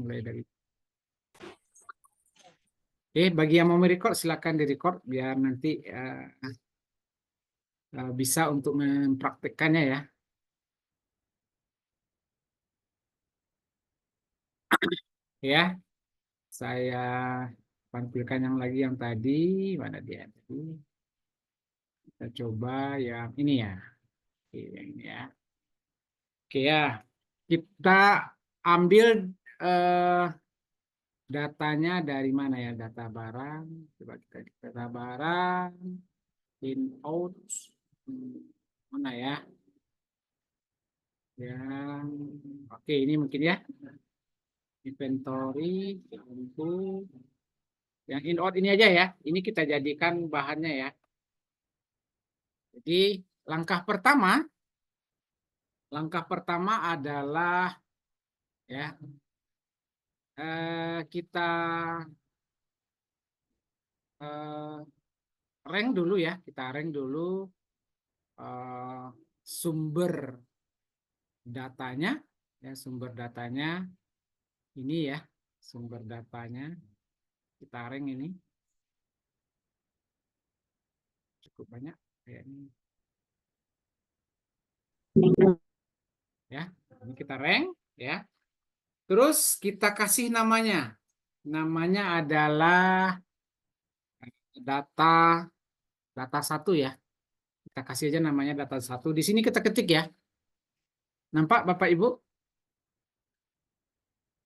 mulai dari. Oke, bagi yang mau merecord silakan direcord biar nanti bisa untuk mempraktekkannya ya. Ya, saya tampilkan yang lagi yang tadi, mana dia tadi? Kita coba yang ini ya. Oke, yang ini ya. Oke ya, kita ambil eh, datanya dari mana ya? Data barang. Coba kita data barang, in out, mana ya? Yang oke ini mungkin ya. Inventory untuk yang in out ini aja ya. Ini kita jadikan bahannya ya. Jadi langkah pertama adalah ya kita eh, rank dulu ya. Kita rank dulu sumber datanya ya, sumber datanya ini ya, sumber datanya kita rank ini cukup banyak kayaknya ya. Ini kita rank ya. Terus kita kasih namanya. Namanya adalah data satu ya. Kita kasih aja namanya data satu. Di sini kita ketik ya. Nampak Bapak Ibu?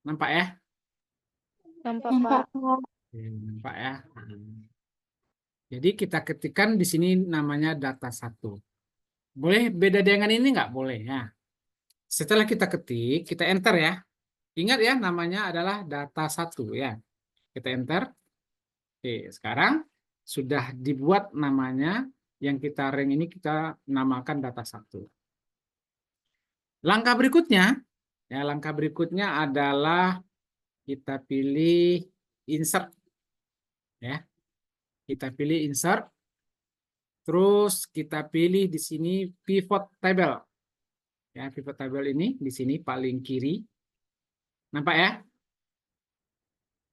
Nampak ya? Nampak, Pak. Oke, nampak ya. Jadi kita ketikkan di sini namanya data satu. Boleh beda dengan ini nggak? Boleh ya. Setelah kita ketik, kita enter ya. Ingat ya, namanya adalah data satu ya. Kita enter. Oke, sekarang sudah dibuat namanya yang kita rank ini kita namakan data satu. Langkah berikutnya adalah kita pilih insert ya. Kita pilih insert. Terus kita pilih di sini pivot table. Ya, pivot table ini di sini paling kiri. Nampak ya?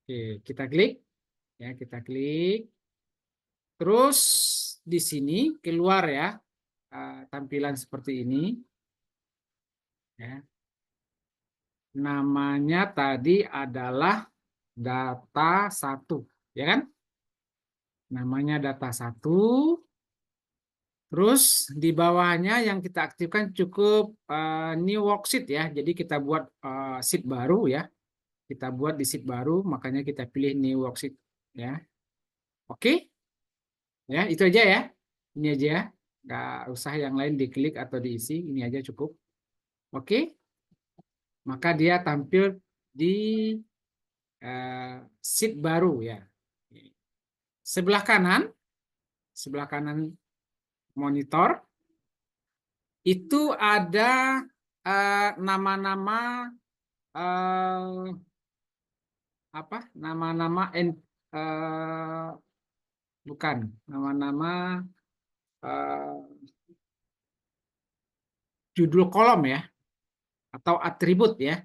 Oke, kita klik. Ya, kita klik. Terus di sini keluar ya tampilan seperti ini. Ya. Namanya tadi adalah data satu, ya kan? Namanya data satu. Terus di bawahnya yang kita aktifkan cukup new worksheet ya. Jadi kita buat sheet baru ya. Kita buat di sheet baru, makanya kita pilih new worksheet ya. Oke, ya itu aja ya. Ini aja, nggak usah yang lain diklik atau diisi. Ini aja cukup. Oke, maka dia tampil di sheet baru ya. Sebelah kanan monitor itu ada nama-nama apa? Nama-nama bukan nama-nama judul kolom ya atau atribut ya.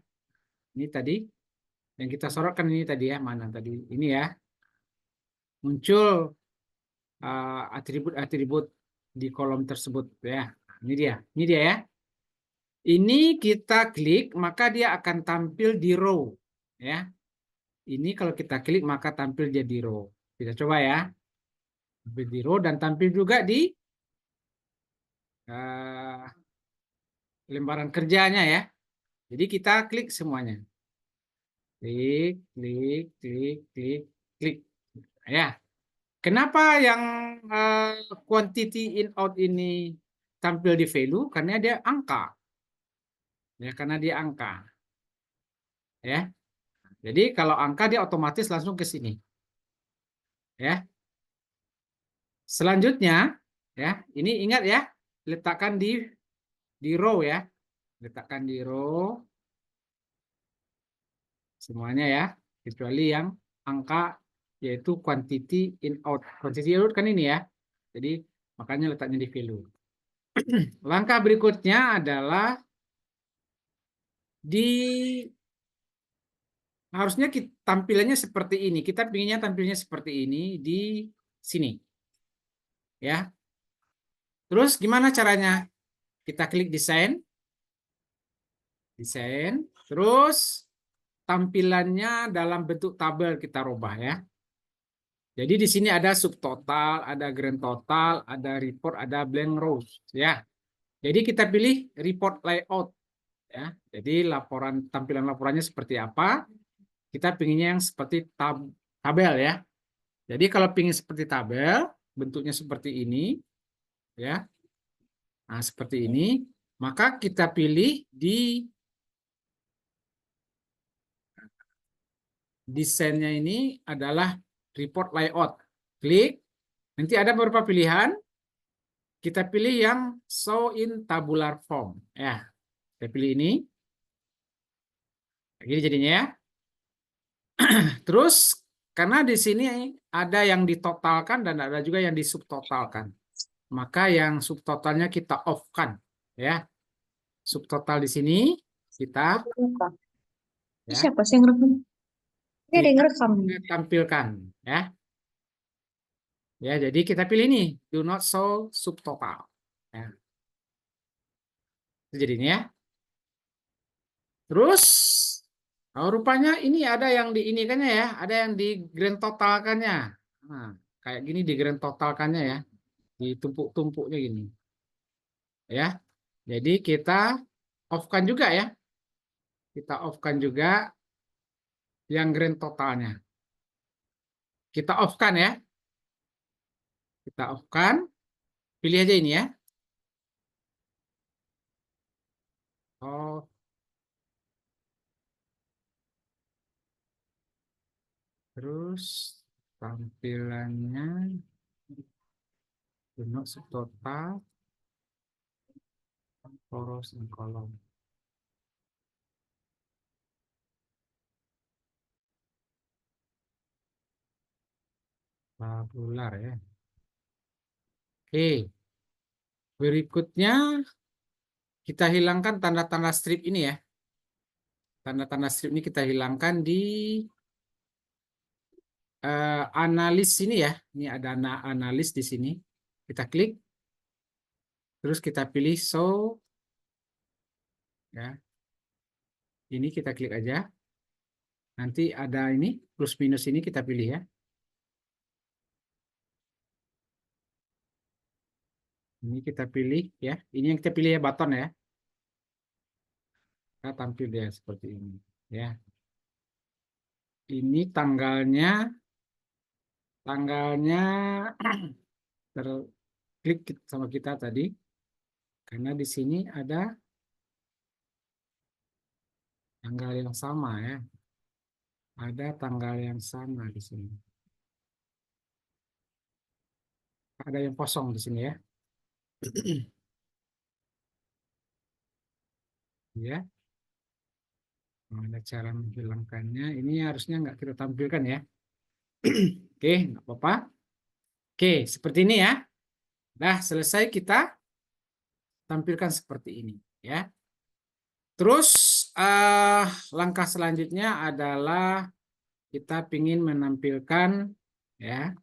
Ini tadi yang kita sorotkan ini tadi ya, mana tadi? Ini ya. Muncul atribut-atribut di kolom tersebut ya. Ini dia. Ini dia ya. Ini kita klik maka dia akan tampil di row ya. Ini kalau kita klik maka tampil jadi row. Kita coba ya. Tampil di row dan tampil juga di lembaran kerjanya ya. Jadi kita klik semuanya. Klik, klik, klik, klik, klik. Ya. Kenapa yang quantity in out ini tampil di value? Karena dia angka. Ya, karena dia angka. Ya. Jadi kalau angka dia otomatis langsung ke sini. Ya. Selanjutnya, ya, ini ingat ya, letakkan di row ya. Letakkan di row semuanya ya, kecuali yang angka yaitu quantity in out. Quantity in out kan ini ya. Jadi makanya letaknya di value. Langkah berikutnya adalah di harusnya tampilannya seperti ini. Kita pinginnya tampilnya seperti ini di sini. Ya. Terus gimana caranya? Kita klik desain. Desain. Terus tampilannya dalam bentuk tabel kita rubah ya. Jadi di sini ada subtotal, ada grand total, ada report, ada blank rows ya. Jadi kita pilih report layout ya. Jadi tampilan laporannya seperti apa? Kita pinginnya yang seperti tabel ya. Jadi kalau pingin seperti tabel, bentuknya seperti ini ya. Nah, seperti ini, maka kita pilih di desainnya ini adalah report layout. Klik, nanti ada beberapa pilihan. Kita pilih yang show in tabular form. Ya, kita pilih ini. Gini jadinya ya. Terus, karena di sini ada yang ditotalkan dan ada juga yang disubtotalkan. Maka yang subtotalnya kita off-kan. Ya, subtotal di sini kita ya, Siapa sih yang ngerekam? Ini ada yang ngerekam. kita tampilkan. Ya, ya, jadi kita pilih ini, do not show subtotal. Ya, itu jadinya ya. Terus, rupanya ini ada yang di ini kan ya, ada yang di grand totalkannya. Nah, kayak gini di grand totalkannya ya, ditumpuk-tumpuknya gini. Ya, jadi kita off-kan juga ya. Kita off-kan juga yang grand totalnya. Kita off-kan ya. Kita off-kan. Pilih aja ini ya. Oh, terus tampilannya untuk subtotal, poros dan kolom. Tabular ya. Oke. Berikutnya kita hilangkan tanda-tanda strip ini ya. Tanda-tanda strip ini kita hilangkan di analis ini ya. Ini ada analis di sini. Kita klik. Terus kita pilih show. Ya. Ini kita klik aja. Nanti ada ini plus minus ini kita pilih ya. Ini kita pilih ya. Ini yang kita pilih ya button ya. Kita tampil dia seperti ini ya. Ini tanggalnya terklik sama kita tadi karena di sini ada tanggal yang sama ya. Ada tanggal yang sama di sini. Ada yang kosong di sini ya. Ya, ada cara menghilangkannya. Ini harusnya nggak kita tampilkan ya. Oke, nggak apa-apa. Oke, seperti ini ya. Nah, selesai kita tampilkan seperti ini ya. Terus langkah selanjutnya adalah kita ingin menampilkan ya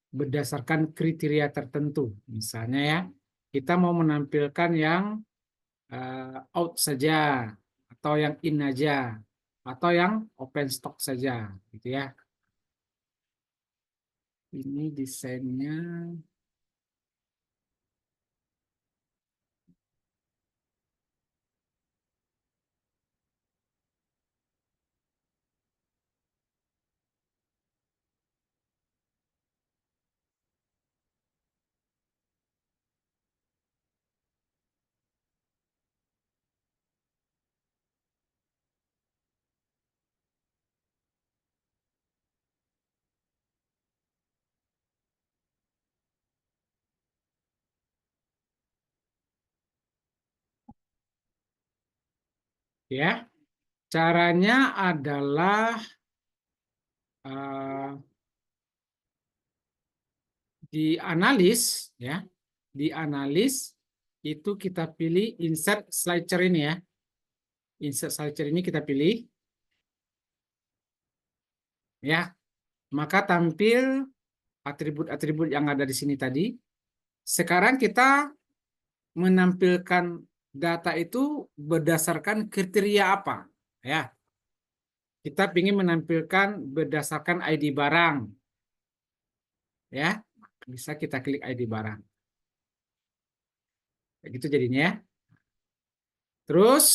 berdasarkan kriteria tertentu. Misalnya ya, kita mau menampilkan yang out saja atau yang in aja atau yang open stock saja gitu ya. Ini desainnya ya. Caranya adalah uh, di analis ya. Di analis itu kita pilih insert slicer ini ya. Insert slicer ini kita pilih. ya, maka tampil atribut-atribut yang ada di sini tadi. Sekarang kita menampilkan data itu berdasarkan kriteria apa? Ya, kita ingin menampilkan berdasarkan ID barang. Ya, bisa kita klik ID barang. Begitu jadinya ya. Terus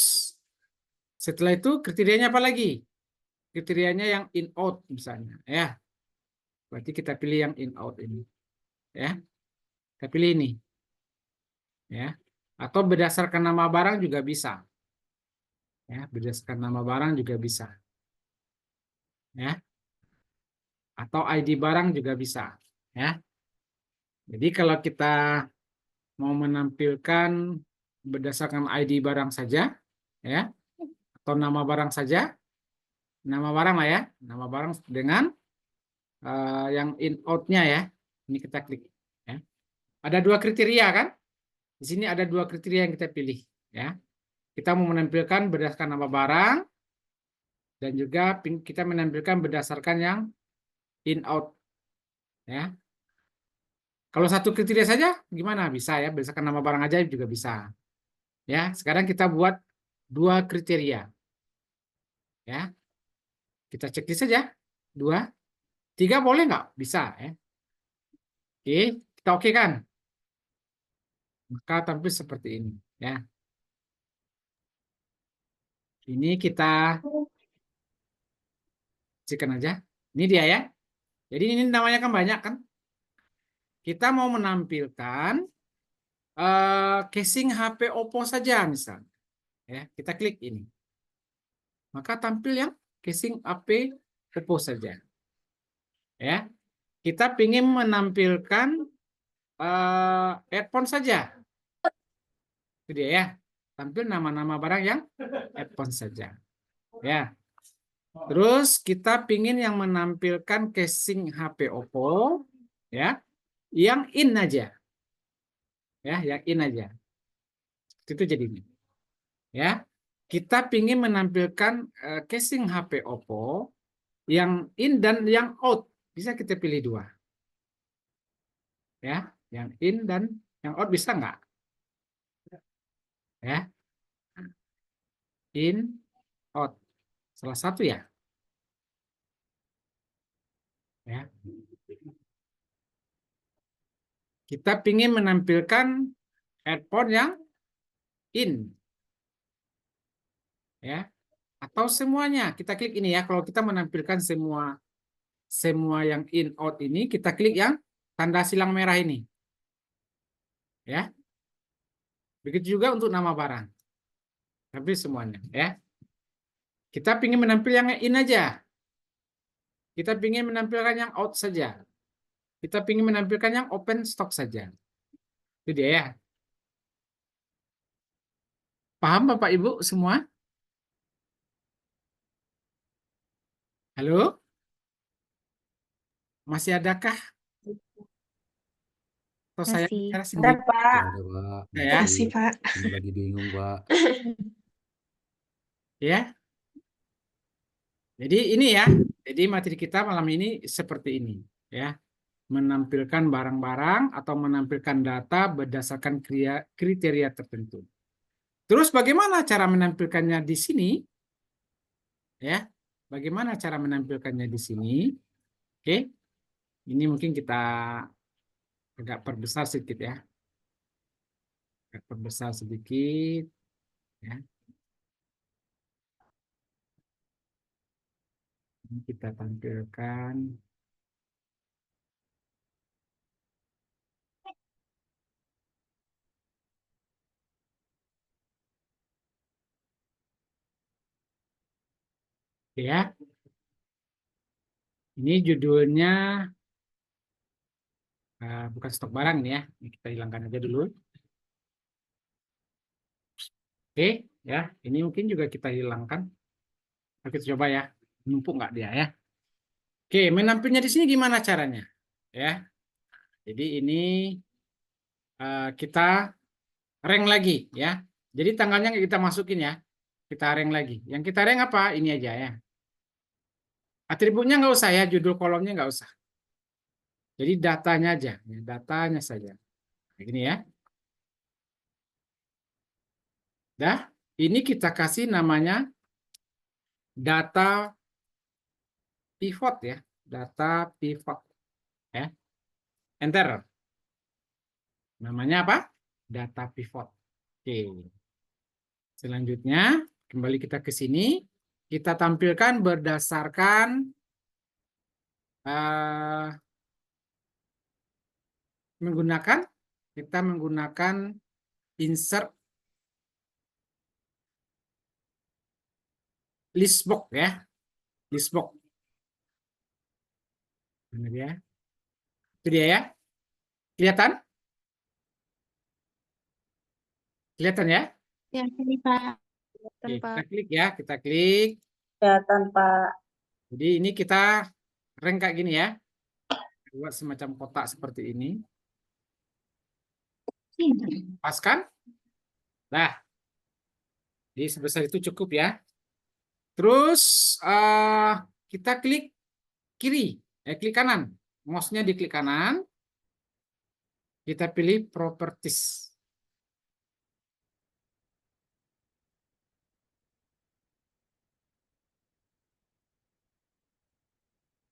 setelah itu kriterianya apa lagi? Kriterianya yang in out misalnya, ya. Berarti kita pilih yang in out ini, ya. Kita pilih ini, ya. Atau berdasarkan nama barang juga bisa, ya. Berdasarkan nama barang juga bisa, ya. Atau ID barang juga bisa, ya. Jadi kalau kita mau menampilkan berdasarkan ID barang saja, ya, atau nama barang saja, nama barang lah ya, nama barang dengan yang in out-nya ya. Ini kita klik, ya. Ada dua kriteria kan? Di sini ada dua kriteria yang kita pilih, ya. Kita mau menampilkan berdasarkan nama barang dan juga kita menampilkan berdasarkan yang in out, ya. Kalau satu kriteria saja gimana? Bisa ya, berdasarkan nama barang aja juga bisa. Ya, sekarang kita buat dua kriteria. Ya. Kita cek saja. Dua, tiga boleh nggak? Bisa ya. Oke, kita oke kan? Maka tampil seperti ini, ya. Ini kita cekkan aja. Ini dia ya. Jadi ini namanya kan banyak kan. Kita mau menampilkan casing HP Oppo saja misalnya. Ya, kita klik ini. Maka tampil yang casing HP Oppo saja. Ya, kita ingin menampilkan headphone saja. Itu dia ya. Tampil nama-nama barang yang headphone saja. Ya. Terus kita pingin yang menampilkan casing HP Oppo, ya, yang in aja, ya, yang in aja. Itu jadinya, ya. Kita pingin menampilkan casing HP Oppo yang in dan yang out. Bisa kita pilih dua, ya, yang in dan yang out bisa nggak? Ya, in, out, salah satu ya, ya. Kita pingin menampilkan headphone yang in, ya, atau semuanya. Kita klik ini ya. Kalau kita menampilkan semua yang in out ini, kita klik yang tanda silang merah ini, ya. Begitu juga untuk nama barang, tapi semuanya, ya. Kita ingin menampil yang in aja. Kita ingin menampilkan yang out saja. Kita ingin menampilkan yang open stock saja. Itu dia ya. Paham Bapak Ibu semua? Halo? Masih adakah? Atau saya Masih. bicara Ada, sendiri? Pak. Ada, Pak. Ya, Makasih, Pak. Cuma lagi bingung, Pak. ya. Jadi ini ya. Jadi materi kita malam ini seperti ini, ya. Menampilkan barang-barang atau menampilkan data berdasarkan kriteria tertentu. Terus bagaimana cara menampilkannya di sini? Ya, bagaimana cara menampilkannya di sini? Oke, ini mungkin kita agak perbesar sedikit ya. Agak perbesar sedikit, ya. Ini kita tampilkan. Ya, ini judulnya bukan stok barang ini ya. Ini kita hilangkan aja dulu. Oke, ya. Ini mungkin juga kita hilangkan. Kita coba ya. Numpuk nggak dia ya? Oke, menampilnya di sini gimana caranya? Ya. Jadi ini kita rank lagi ya. Jadi tanggalnya kita masukin ya. Kita rank lagi. Yang kita rank apa? Ini aja ya. Atributnya nggak usah ya, judul kolomnya nggak usah. Jadi datanya aja, ya, datanya saja. Kayak gini ya. Dah, ini kita kasih namanya data pivot ya, data pivot ya. Enter. Namanya apa? Data pivot. Oke. Selanjutnya, kembali kita ke sini. Kita tampilkan berdasarkan eh, menggunakan kita menggunakan insert listbox ya, listbox. Mana dia? Itu dia ya. Kelihatan? Kelihatan ya? Ya, ini Pak. Oke, Kelihatan, kita Pak. klik ya, kita klik. Kelihatan, Pak. Jadi ini kita rank kayak gini ya. Buat semacam kotak seperti ini. Pas kan? Nah, jadi sebesar itu cukup ya. Terus kita klik kiri, klik kanan. Mouse-nya di klik kanan. Kita pilih properties.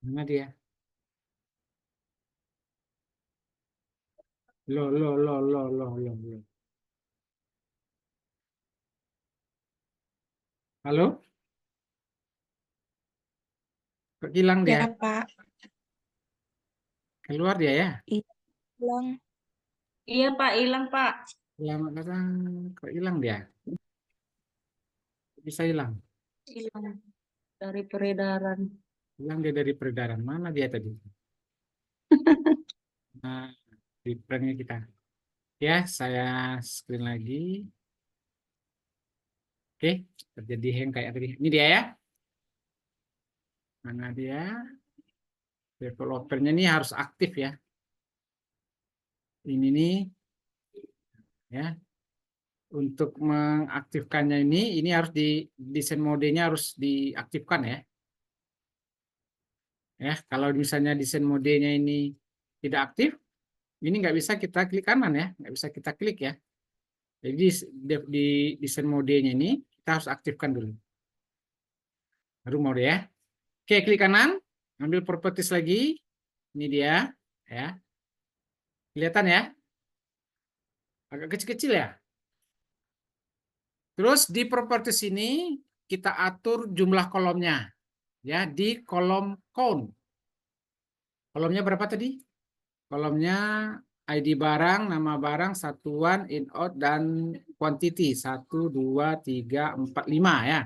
Mana dia? Loh. Halo? Kok hilang dia? Ya, Pak. Keluar dia ya? Hilang. Iya, Pak. Hilang, Pak. Selamat datang. Kok hilang dia? Bisa hilang. Hilang dari peredaran. Hilang dia dari peredaran. Mana dia tadi? Nah, di pranknya kita. Ya, saya screen lagi. Oke, terjadi hang kayak tadi. Ini dia ya. Mana dia? Developernya ini harus aktif ya. Ini nih ya. Untuk mengaktifkannya ini harus di desain modenya harus diaktifkan ya. Ya, kalau misalnya desain modenya ini tidak aktif, ini nggak bisa kita klik kanan ya, nggak bisa kita klik ya. Jadi di desain modenya ini kita harus aktifkan dulu. Baru mode ya. Oke, klik kanan, ambil properties lagi. Ini dia, ya. Kelihatan ya? Agak kecil-kecil ya. Terus di properties ini kita atur jumlah kolomnya, ya di kolom count. Kolomnya berapa tadi? Kolomnya ID barang, nama barang, satuan, in out, dan quantity. 1, 2, 3, 4, 5 ya.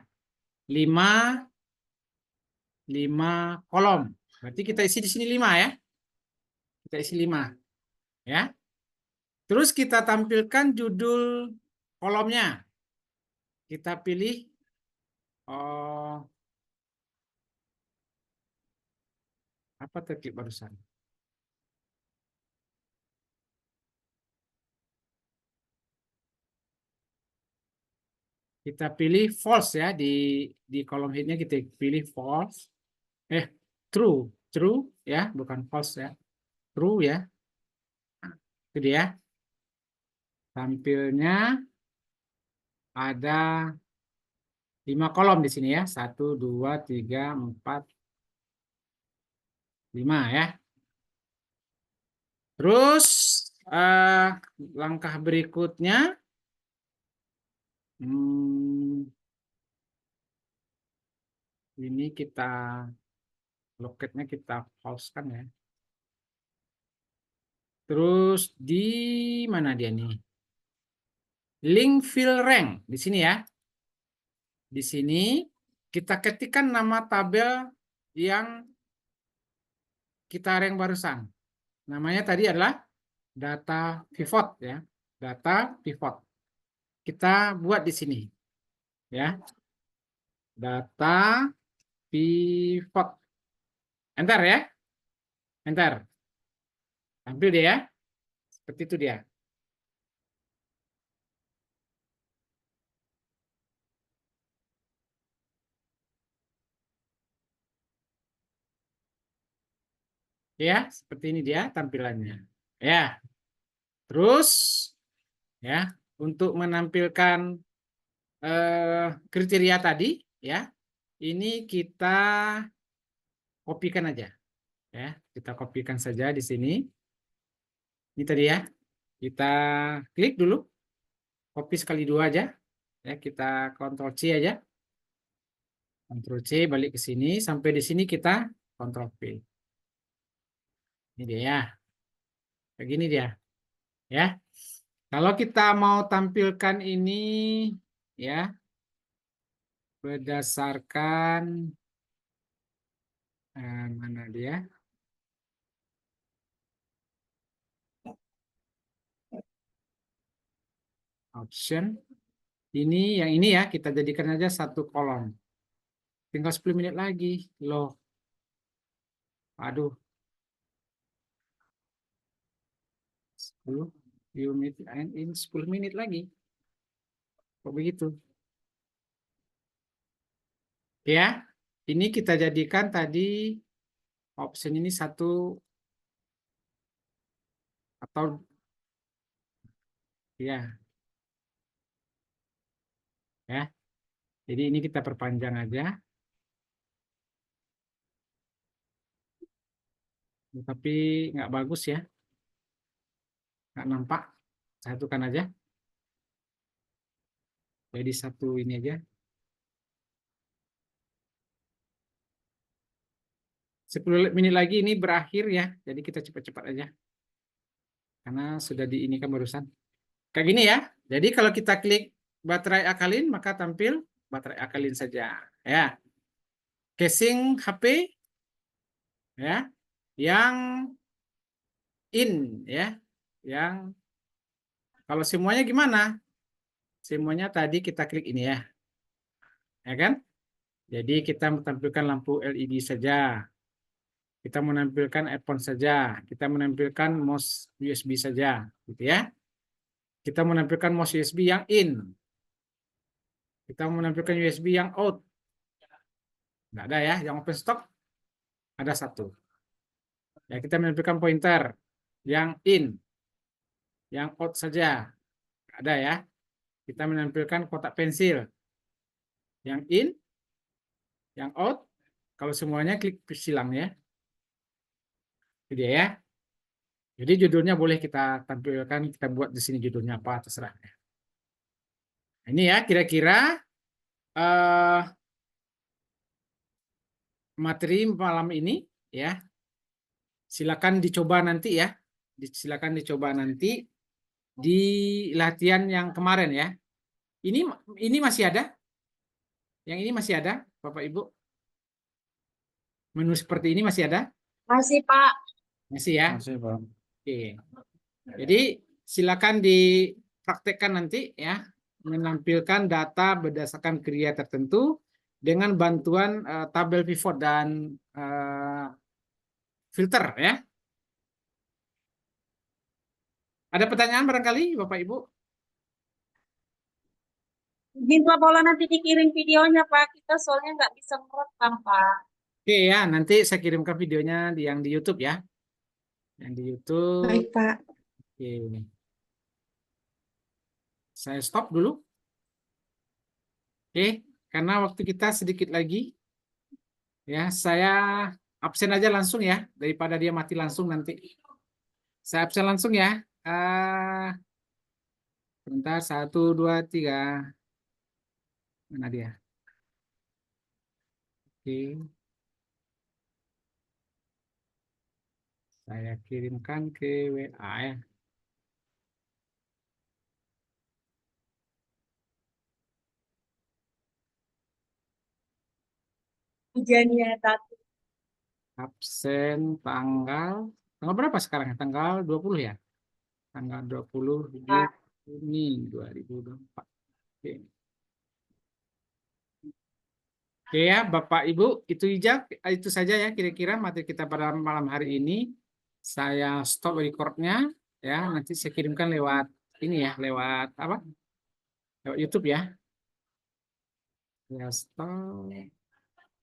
5 kolom. Berarti kita isi di sini 5 ya. Kita isi 5 ya. Terus kita tampilkan judul kolomnya. Kita pilih oh, apa terklik barusan. Kita pilih false ya di kolom headnya kita pilih false. Eh true, true ya, bukan false ya. True ya. Itu dia. Tampilnya ada 5 kolom di sini ya. 1, 2, 3, 4, 5 ya. Terus eh, langkah berikutnya hmm, ini kita loketnya kita pause kan ya. Terus di mana dia nih? Link fill rank di sini ya. Di sini kita ketikkan nama tabel yang kita rank barusan. Namanya tadi adalah data pivot ya. Data pivot. Kita buat di sini ya. Data pivot. Enter ya. Enter. Tampil dia ya. Seperti itu dia. Ya, seperti ini dia tampilannya. Ya. Terus ya, untuk menampilkan kriteria tadi ya, ini kita kopikan aja ya. Kita kopikan saja di sini. Ini tadi ya. Kita klik dulu, copy sekali dua aja. Ya, kita Ctrl C aja. Ctrl C balik ke sini sampai di sini kita Ctrl V. Ini dia ya. Begini dia. Ya. Kalau kita mau tampilkan ini ya berdasarkan mana dia? Option. Ini yang ini ya kita jadikan aja satu kolom. Tinggal 10 menit lagi. Loh. Aduh. 10 menit ini 10 menit lagi. Kok begitu? Ya. Ini kita jadikan tadi option ini satu atau ya ya. Jadi ini kita perpanjang aja. Tapi nggak bagus ya. Nggak nampak. Satukan aja. Jadi satu ini aja. 10 menit lagi ini berakhir ya. Jadi kita cepat-cepat aja. Karena sudah di ini kan barusan. Kayak gini ya. Jadi kalau kita klik baterai alkalin maka tampil baterai alkalin saja. Ya. Casing HP ya. Yang in ya. Yang kalau semuanya gimana? Semuanya tadi kita klik ini ya. Ya kan? Jadi kita menampilkan lampu LED saja. Kita menampilkan earphone saja. Kita menampilkan mouse USB saja, gitu ya. Kita menampilkan mouse USB yang in. Kita menampilkan USB yang out. Nggak ada ya, yang open stock ada satu. Ya, kita menampilkan pointer yang in, yang out saja. Nggak ada ya. Kita menampilkan kotak pensil yang in, yang out. Kalau semuanya klik silang ya. Itu dia ya. Jadi judulnya boleh kita tampilkan, kita buat di sini judulnya apa, terserah. Ini ya, kira-kira materi malam ini ya. Silakan dicoba nanti ya. Silakan dicoba nanti di latihan yang kemarin ya. Ini masih ada? Yang ini masih ada, Bapak Ibu? Menu seperti ini masih ada? Masih, Pak. Masih ya? Masih, Pak. Oke. Jadi silakan dipraktekkan nanti ya, menampilkan data berdasarkan kriteria tertentu dengan bantuan tabel pivot dan filter ya. Ada pertanyaan barangkali Bapak Ibu? Minta bola nanti dikirim videonya, Pak. Kita soalnya nggak bisa merekam, Pak. Oke ya, nanti saya kirimkan videonya yang di YouTube ya. Yang di YouTube. Baik, Pak. Oke. Saya stop dulu. Oke, karena waktu kita sedikit lagi. Ya, saya absen aja langsung ya, daripada dia mati langsung nanti. Saya absen langsung ya. Bentar, 1, 2, 3. Mana dia? Oke. Saya kirimkan ke WA ya. Ujiannya tadi. Absen tanggal berapa sekarang? Tanggal 20 ya? Tanggal 20 Juni 2024. Oke. Oke ya, Bapak Ibu, itu saja ya kira-kira materi kita pada malam hari ini. Saya stop recordnya ya, nanti saya kirimkan lewat ini ya, lewat apa? Lewat YouTube ya. Ya stop.